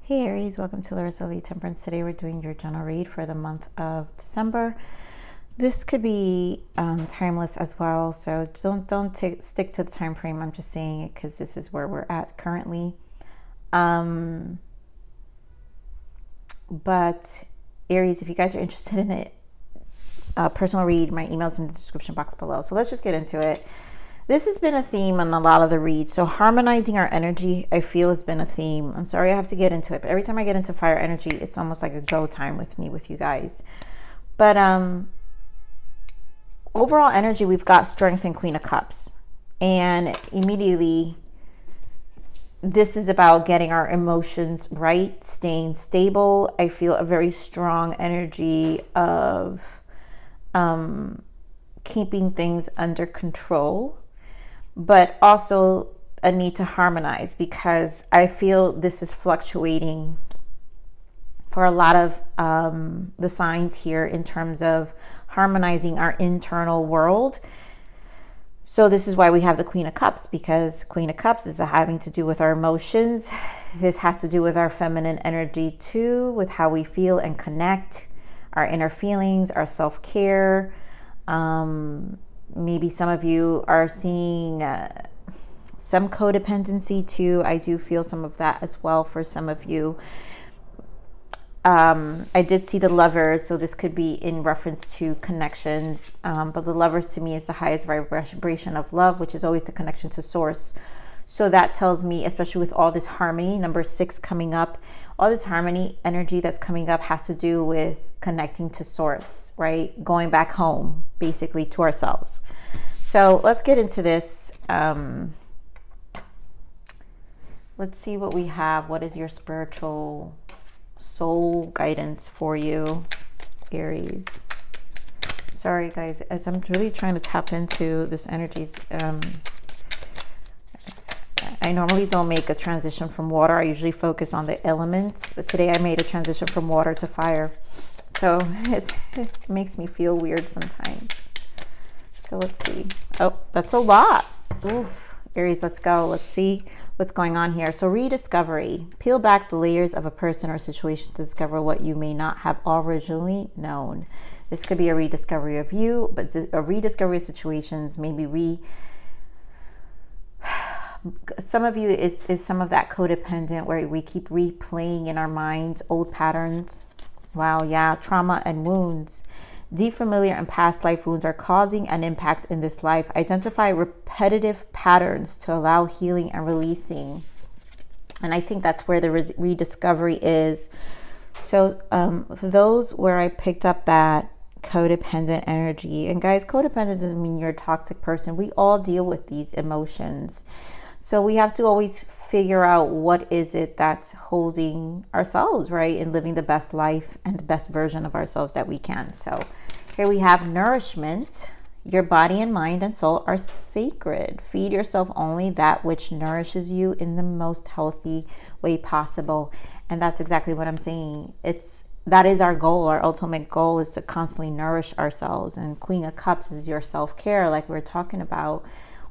Hey Aries, welcome to Larisa Lili Temperance. Today we're doing your general read for the month of December. This could be timeless as well, so don't stick to the time frame. I'm just saying it because this is where we're at currently. But Aries, if you guys are interested in it, personal read, my email's in the description box below. So let's just get into it. This has been a theme on a lot of the reads. So harmonizing our energy, I feel, has been a theme. I'm sorry I have to get into it, but every time I get into fire energy, it's almost like a go time with me, with you guys. But overall energy, we've got Strength and Queen of Cups. And immediately, this is about getting our emotions right, staying stable. I feel a very strong energy of keeping things under control, but also a need to harmonize, because I feel this is fluctuating for a lot of the signs here in terms of harmonizing our internal world. So this is why we have the Queen of Cups, because Queen of Cups is having to do with our emotions. This has to do with our feminine energy too, with how we feel and connect, our inner feelings, our self-care. Maybe some of you are seeing some codependency too. I do feel some of that as well for some of you. I did see the Lovers, so this could be in reference to connections. But the Lovers to me is the highest vibration of love, which is always the connection to source. So that tells me, especially with all this harmony, number 6 coming up, all this harmony energy that's coming up has to do with connecting to source, right? Going back home, basically, to ourselves. So let's get into this. Let's see what we have. What is your spiritual soul guidance for you, Aries? Sorry, guys, as I'm really trying to tap into this energies. I normally don't make a transition from water. I usually focus on the elements, but today I made a transition from water to fire. So it makes me feel weird sometimes. So let's see. Oh, that's a lot. Oof. Aries, let's go. Let's see what's going on here. So rediscovery. Peel back the layers of a person or situation to discover what you may not have originally known. This could be a rediscovery of you, but a rediscovery of situations, maybe some of you is some of that codependent where we keep replaying in our minds old patterns. Wow, yeah, trauma and wounds. Deep familiar and past life wounds are causing an impact in this life. Identify repetitive patterns to allow healing and releasing. And I think that's where the rediscovery is. So for those where I picked up that codependent energy, and guys, codependent doesn't mean you're a toxic person. We all deal with these emotions. So we have to always figure out what is it that's holding ourselves, right? And living the best life and the best version of ourselves that we can. So here we have nourishment. Your body and mind and soul are sacred. Feed yourself only that which nourishes you in the most healthy way possible. And that's exactly what I'm saying. That is our goal. Our ultimate goal is to constantly nourish ourselves. And Queen of Cups is your self-care, like we're talking about.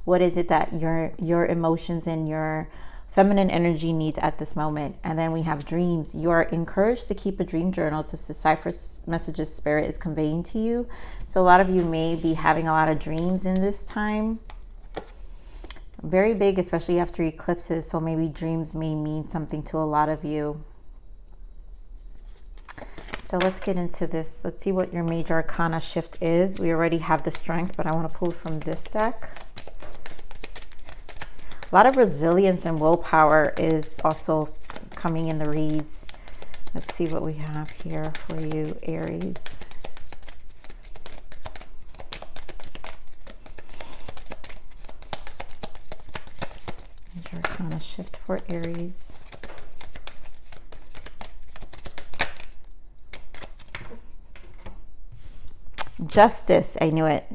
What is it that your emotions and your feminine energy needs at this moment? And then we have dreams. You are encouraged to keep a dream journal to decipher messages spirit is conveying to you. So a lot of you may be having a lot of dreams in this time. Very big, especially after eclipses. So maybe dreams may mean something to a lot of you. So let's get into this. Let's see what your major arcana shift is. We already have the Strength, but I want to pull from this deck. A lot of resilience and willpower is also coming in the reads. Let's see what we have here for you, Aries. Major arcana shift for Aries. Justice, I knew it.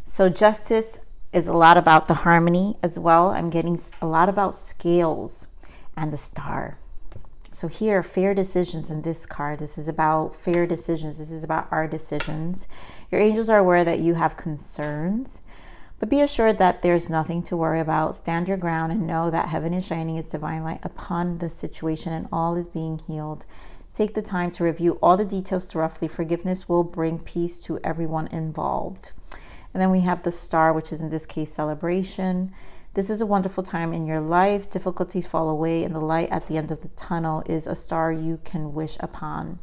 So justice is a lot about the harmony as well. I'm getting a lot about scales and the Star. So here, fair decisions in this card. This is about fair decisions. This is about our decisions. Your angels are aware that you have concerns, But be assured that there's nothing to worry about. Stand your ground and know that heaven is shining its divine light upon the situation and all is being healed. Take the time to review all the details thoroughly. Forgiveness will bring peace to everyone involved. And then we have the star, which is in this case celebration. This is a wonderful time in your life. Difficulties fall away and the light at the end of the tunnel is a star you can wish upon.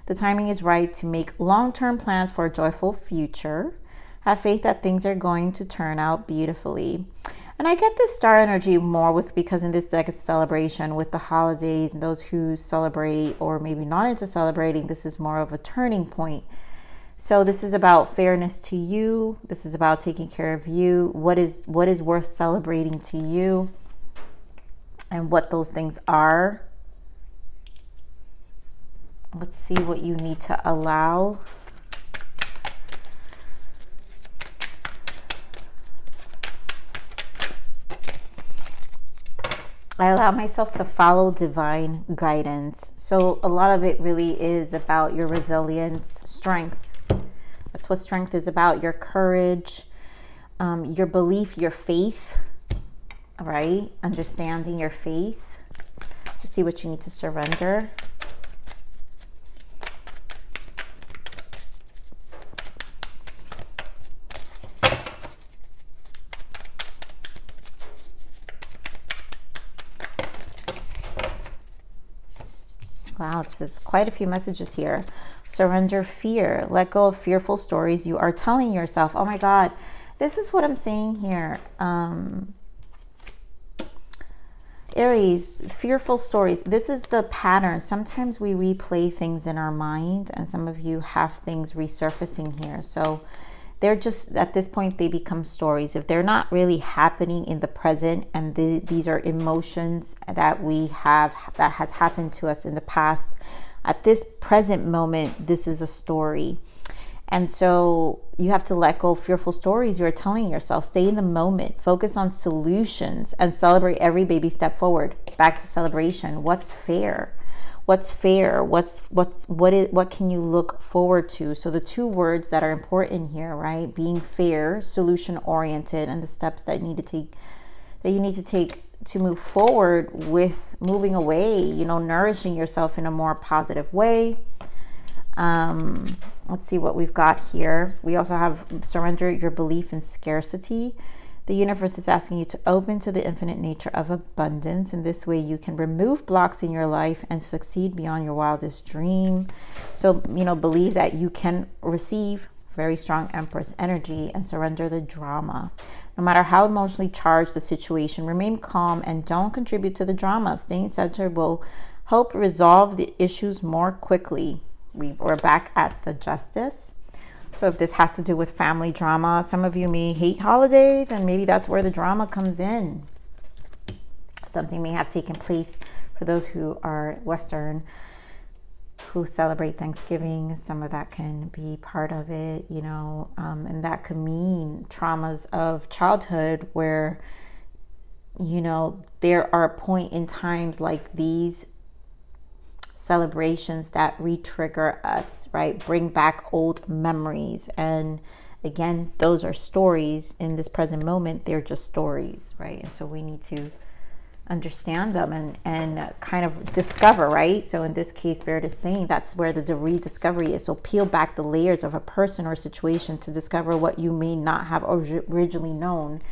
The timing is right to make long-term plans for a joyful future. Have faith that things are going to turn out beautifully. And I get this star energy more because in this deck it's celebration with the holidays and those who celebrate or maybe not into celebrating. This is more of a turning point. So this is about fairness to you. This is about taking care of you. What is worth celebrating to you and what those things are. Let's see what you need to allow. I allow myself to follow divine guidance. So a lot of it really is about your resilience, strength. That's what strength is about, your courage, your belief, your faith, all right? Understanding your faith. Let's see what you need to surrender. Wow, this is quite a few messages here. Surrender fear. Let go of fearful stories you are telling yourself. Oh my God, this is what I'm saying here. Aries, fearful stories. This is the pattern. Sometimes we replay things in our mind and some of you have things resurfacing here. So they're just, at this point, they become stories. If they're not really happening in the present and these are emotions that we have, that has happened to us in the past, at this present moment, this is a story. And so you have to let go of fearful stories you're telling yourself. Stay in the moment, focus on solutions and celebrate every baby step forward. Back to celebration. What's fair? What's fair? What can you look forward to? So the two words that are important here, right? Being fair, solution oriented, and the steps that you need to take to move forward with moving away, you know, nourishing yourself in a more positive way. Let's see what we've got here. We also have surrender your belief in scarcity. The universe is asking you to open to the infinite nature of abundance. In this way, you can remove blocks in your life and succeed beyond your wildest dream. So, you know, believe that you can receive very strong Empress energy and surrender the drama. No matter how emotionally charged the situation, remain calm and don't contribute to the drama. Staying centered will help resolve the issues more quickly. We're back at the Justice. So if this has to do with family drama, some of you may hate holidays and maybe that's where the drama comes in. Something may have taken place for those who are Western, who celebrate Thanksgiving. Some of that can be part of it, you know, and that could mean traumas of childhood where, you know, there are point in times like these celebrations that re-trigger us, right? Bring back old memories. And again, those are stories in this present moment. They're just stories, right? And so we need to understand them and kind of discover, right? So in this case, Spirit is saying that's where the rediscovery is. So peel back the layers of a person or situation to discover what you may not have originally known.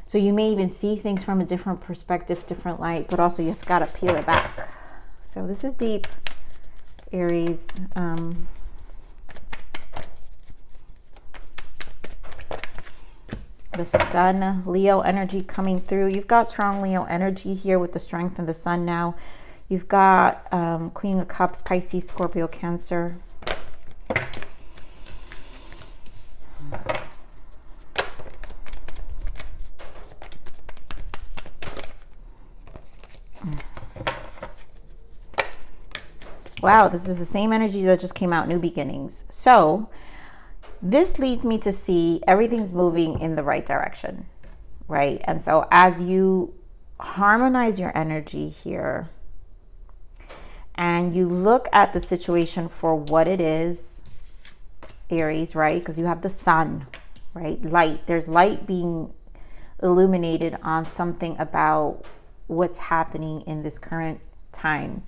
So you may even see things from a different perspective, different light, but also you've got to peel it back. So this is deep, Aries. The Sun, Leo energy coming through. You've got strong Leo energy here with the strength and the Sun now. You've got Queen of Cups, Pisces, Scorpio, Cancer. Wow, this is the same energy that just came out, new beginnings. So this leads me to see everything's moving in the right direction, right? And so as you harmonize your energy here and you look at the situation for what it is, Aries, right? Because you have the Sun, right? Light. There's light being illuminated on something about what's happening in this current time,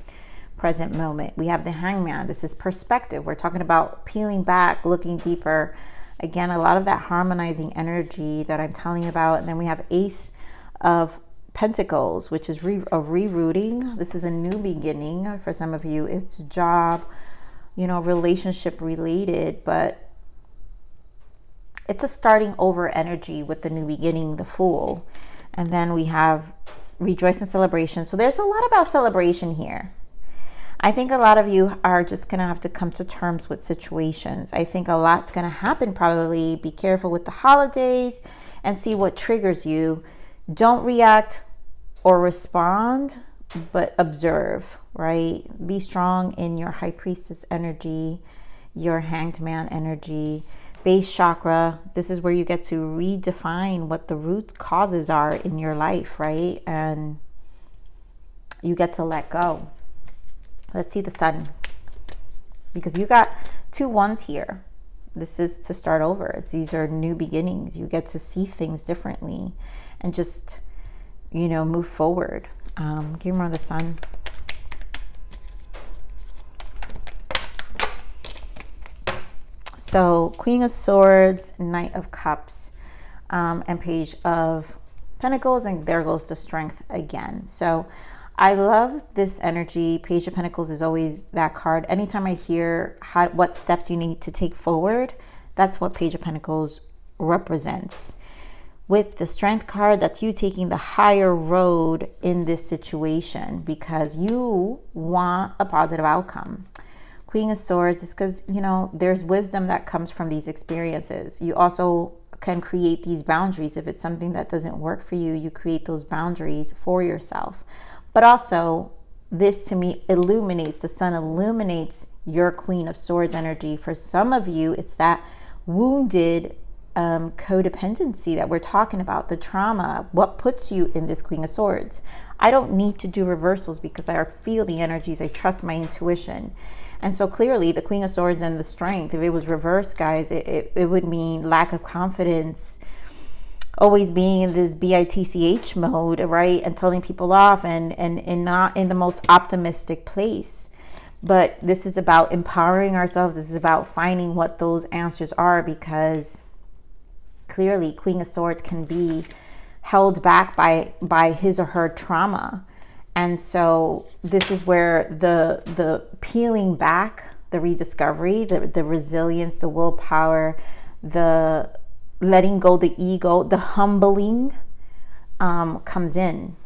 present moment. We have the Hangman. This is perspective. We're talking about peeling back, looking deeper. Again, a lot of that harmonizing energy that I'm telling you about. And then we have Ace of Pentacles, which is a rerouting. This is a new beginning for some of you. It's job, you know, relationship related, but it's a starting over energy with the new beginning, the Fool. And then we have rejoice and celebration. So there's a lot about celebration here. I think a lot of you are just going to have to come to terms with situations. I think a lot's going to happen probably. Be careful with the holidays and see what triggers you. Don't react or respond, but observe, right? Be strong in your High Priestess energy, your Hanged Man energy. Base chakra, this is where you get to redefine what the root causes are in your life, right? And you get to let go. Let's see the Sun, because you got 2 1s here. This is to start over. These are new beginnings. You get to see things differently and just, you know, move forward. Give me more of the Sun. So Queen of Swords, Knight of Cups, and Page of Pentacles, and there goes the Strength again. So I love this energy. Page of Pentacles is always that card. Anytime I hear what steps you need to take forward, that's what Page of Pentacles represents. With the Strength card, that's you taking the higher road in this situation because you want a positive outcome. Queen of Swords is because, you know, there's wisdom that comes from these experiences. You also can create these boundaries. If it's something that doesn't work for you, you create those boundaries for yourself. But also, this to me illuminates, the Sun illuminates your Queen of Swords energy. For some of you, it's that wounded codependency that we're talking about, the trauma, what puts you in this Queen of Swords. I don't need to do reversals because I feel the energies. I trust my intuition. And so clearly the Queen of Swords and the Strength, if it was reversed, guys, it would mean lack of confidence, always being in this BITCH mode, right? And telling people off and not in the most optimistic place. But this is about empowering ourselves. This is about finding what those answers are, because clearly Queen of Swords can be held back by his or her trauma. And so this is where the peeling back, the rediscovery, the resilience, the willpower, the letting go, the ego, the humbling comes in.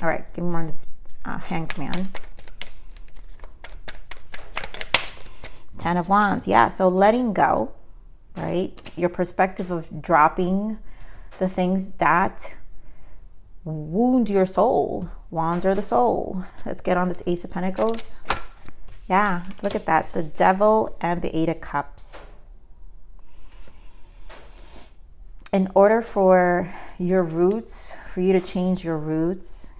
All right, give me more on this Hanged Man. 10 of Wands. Yeah, so letting go, right? Your perspective of dropping the things that wound your soul. Wands are the soul. Let's get on this Ace of Pentacles. Yeah, look at that. The Devil and the 8 of Cups. In order for your roots, for you to change your roots,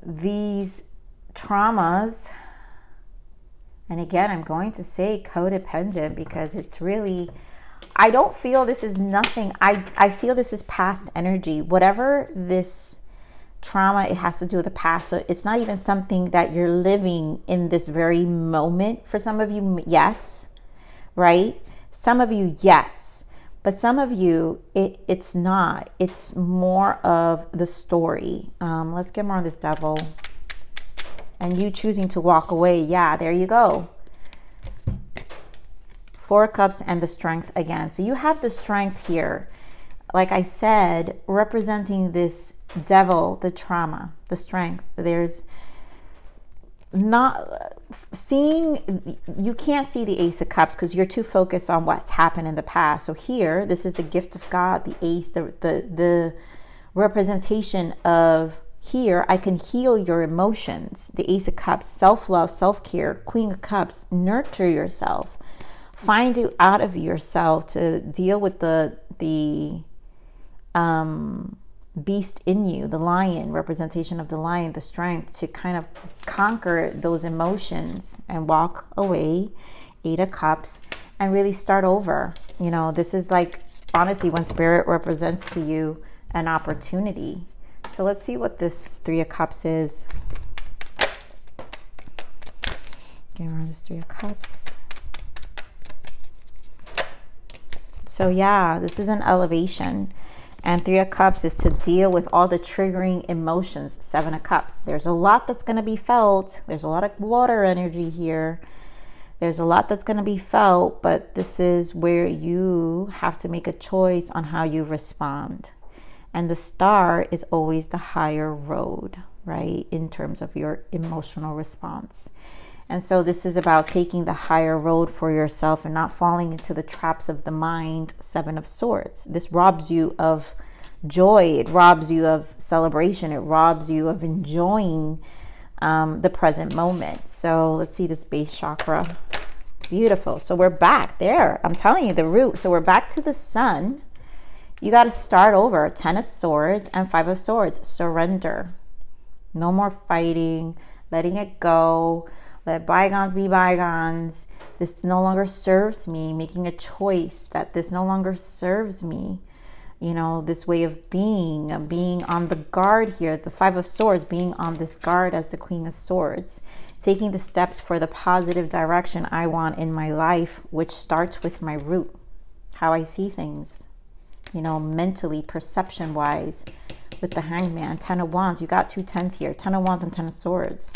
these traumas, and again, I'm going to say codependent because it's really, I don't feel this is nothing. I feel this is past energy. Whatever this trauma, it has to do with the past. So it's not even something that you're living in this very moment. For some of you, yes, right? Some of you, yes. But some of you, it's not. It's more of the story. Let's get more on this Devil. And you choosing to walk away. Yeah, there you go. 4 of Cups and the Strength again. So you have the Strength here. Like I said, representing this Devil, the trauma, the Strength. There's not seeing, you can't see the Ace of Cups because you're too focused on what's happened in the past. So here, this is the gift of God, the Ace, the representation of here, I can heal your emotions. The Ace of Cups, self-love, self-care. Queen of Cups, nurture yourself. Find you out of yourself to deal with the beast in you, the lion, representation of the lion, the Strength, to kind of conquer those emotions and walk away. 8 of Cups. and really start over. You know, this is like, honestly, when Spirit represents to you an opportunity. So let's see what this Three of Cups is. Get around this Three of Cups. So yeah, this is an elevation. And Three of Cups is to deal with all the triggering emotions. Seven of Cups. There's a lot that's going to be felt. There's a lot of water energy here. There's a lot that's going to be felt, but this is where you have to make a choice on how you respond. And the Star is always the higher road, right? In terms of your emotional response. And so this is about taking the higher road for yourself and not falling into the traps of the mind. Seven of Swords. This robs you of joy. It robs you of celebration. It robs you of enjoying the present moment. So let's see this base chakra. Beautiful. So we're back there. I'm telling you, the root. So we're back to the sun. You got to start over. 10 of Swords and 5 of Swords. Surrender. No more fighting. Letting it go. Let bygones be bygones. This no longer serves me. Making a choice that this no longer serves me. You know, this way of being on the guard here. The 5 of Swords, being on this guard as the Queen of Swords. Taking the steps for the positive direction I want in my life, which starts with my root. How I see things. You know, mentally, perception-wise. With the Hangman, 10 of Wands. You got 2 10s here. 10 of Wands and 10 of Swords.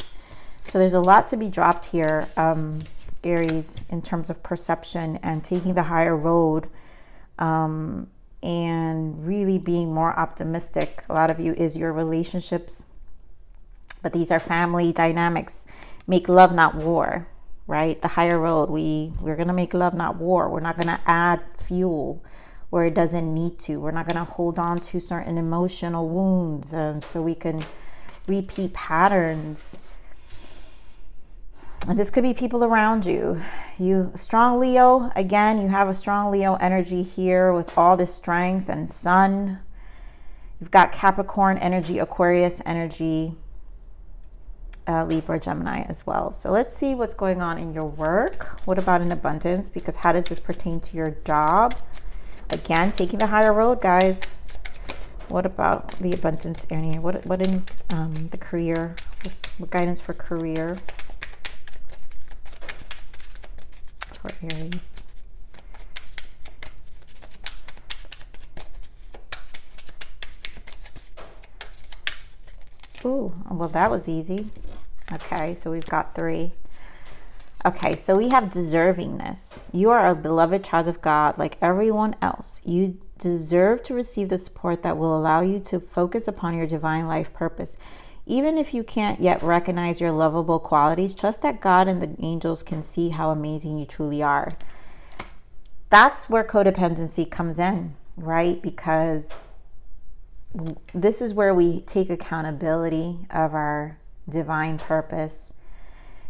So there's a lot to be dropped here, Aries, in terms of perception and taking the higher road and really being more optimistic. A lot of you is your relationships, but these are family dynamics. Make love, not war, right? The higher road, we're going to make love, not war. We're not going to add fuel where it doesn't need to. We're not going to hold on to certain emotional wounds, and so we can repeat patterns. And this could be people around you. You strong Leo, again, you have a strong Leo energy here with all this strength and sun. You've got Capricorn energy, Aquarius energy, Libra, Gemini as well. So let's see what's going on in your work. What about in abundance? Because how does this pertain to your job? Again, taking the higher road, guys. What about the abundance area? What in the career? What guidance for career? For Aries. Ooh, well, that was easy. Okay, so we've got 3. Okay, so we have deservingness. You are a beloved child of God like everyone else. You deserve to receive the support that will allow you to focus upon your divine life purpose. Even if you can't yet recognize your lovable qualities, trust that God and the angels can see how amazing you truly are. That's where codependency comes in, right? Because this is where we take accountability of our divine purpose,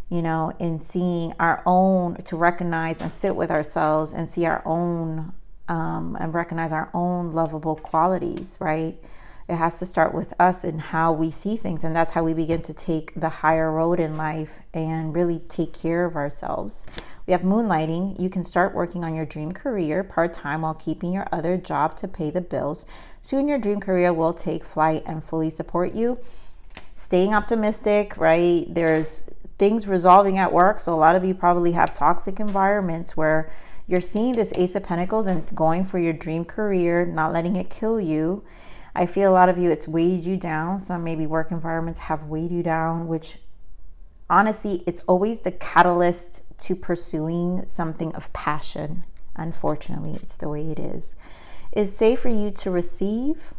you know, in seeing our own, to recognize and sit with ourselves and see our own, and recognize our own lovable qualities, right? It has to start with us and how we see things. And that's how we begin to take the higher road in life and really take care of ourselves. We have moonlighting. You can start working on your dream career part-time while keeping your other job to pay the bills. Soon your dream career will take flight and fully support you. Staying optimistic, right? There's things resolving at work. So a lot of you probably have toxic environments where you're seeing this Ace of Pentacles and going for your dream career, not letting it kill you. I feel a lot of you, it's weighed you down. Some maybe work environments have weighed you down, which honestly, it's always the catalyst to pursuing something of passion. Unfortunately, it's the way it is. It's safe for you to receive.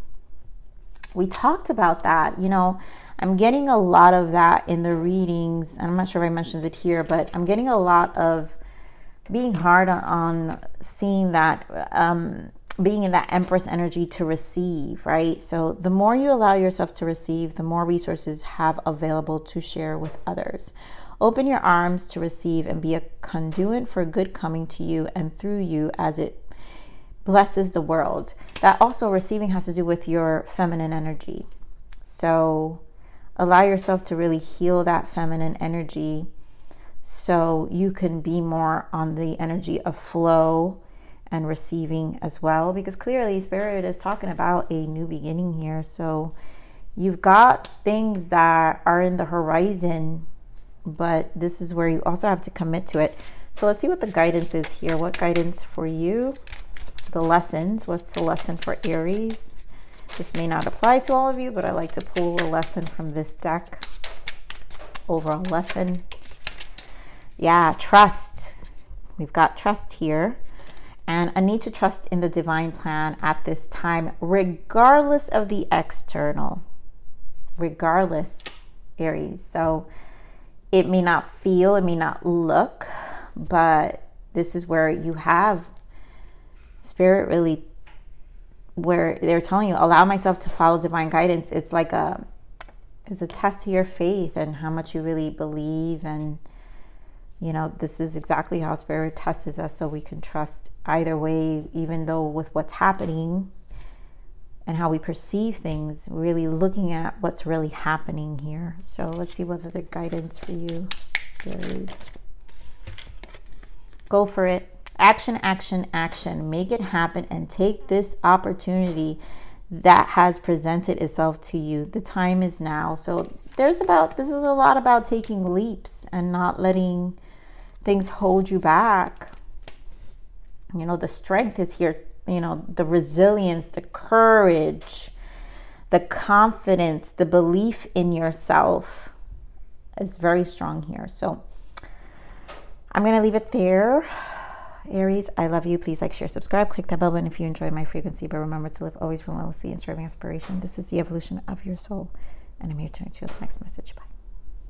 We talked about that. You know, I'm getting a lot of that in the readings. And I'm not sure if I mentioned it here, but I'm getting a lot of being hard on seeing that, being in that Empress energy to receive, right? So the more you allow yourself to receive, the more resources have available to share with others. Open your arms to receive and be a conduit for good coming to you and through you as it blesses the world. That also, receiving has to do with your feminine energy. So allow yourself to really heal that feminine energy So you can be more on the energy of flow and receiving as well, because clearly Spirit is talking about a new beginning here. So you've got things that are in the horizon, but this is where you also have to commit to it. So let's see what the guidance is here. What guidance for you? The lessons. What's the lesson for Aries? This may not apply to all of you, but I like to pull a lesson from this deck. Overall lesson. Yeah, trust. We've got trust here. And a need to trust in the divine plan at this time, regardless of the external. Regardless, Aries. So it may not feel, it may not look, but this is where you have Spirit really, where they're telling you, allow myself to follow divine guidance. It's like it's a test to your faith and how much you really believe. And you know, this is exactly how Spirit tests us, so we can trust either way, even though with what's happening and how we perceive things, really looking at what's really happening here. So let's see what other guidance for you there is. Go for it. Action, action, action. Make it happen and take this opportunity that has presented itself to you. The time is now. So this is a lot about taking leaps and not letting things hold you back. You know, the strength is here, you know, the resilience, the courage, the confidence, the belief in yourself is very strong here. So I'm going to leave it there. Aries, I love you. Please like, share, subscribe. Click that bell button if you enjoy my frequency. But remember to live always relentlessly and serving aspiration. This is the evolution of your soul. And I'm here to connect you with the next message. Bye.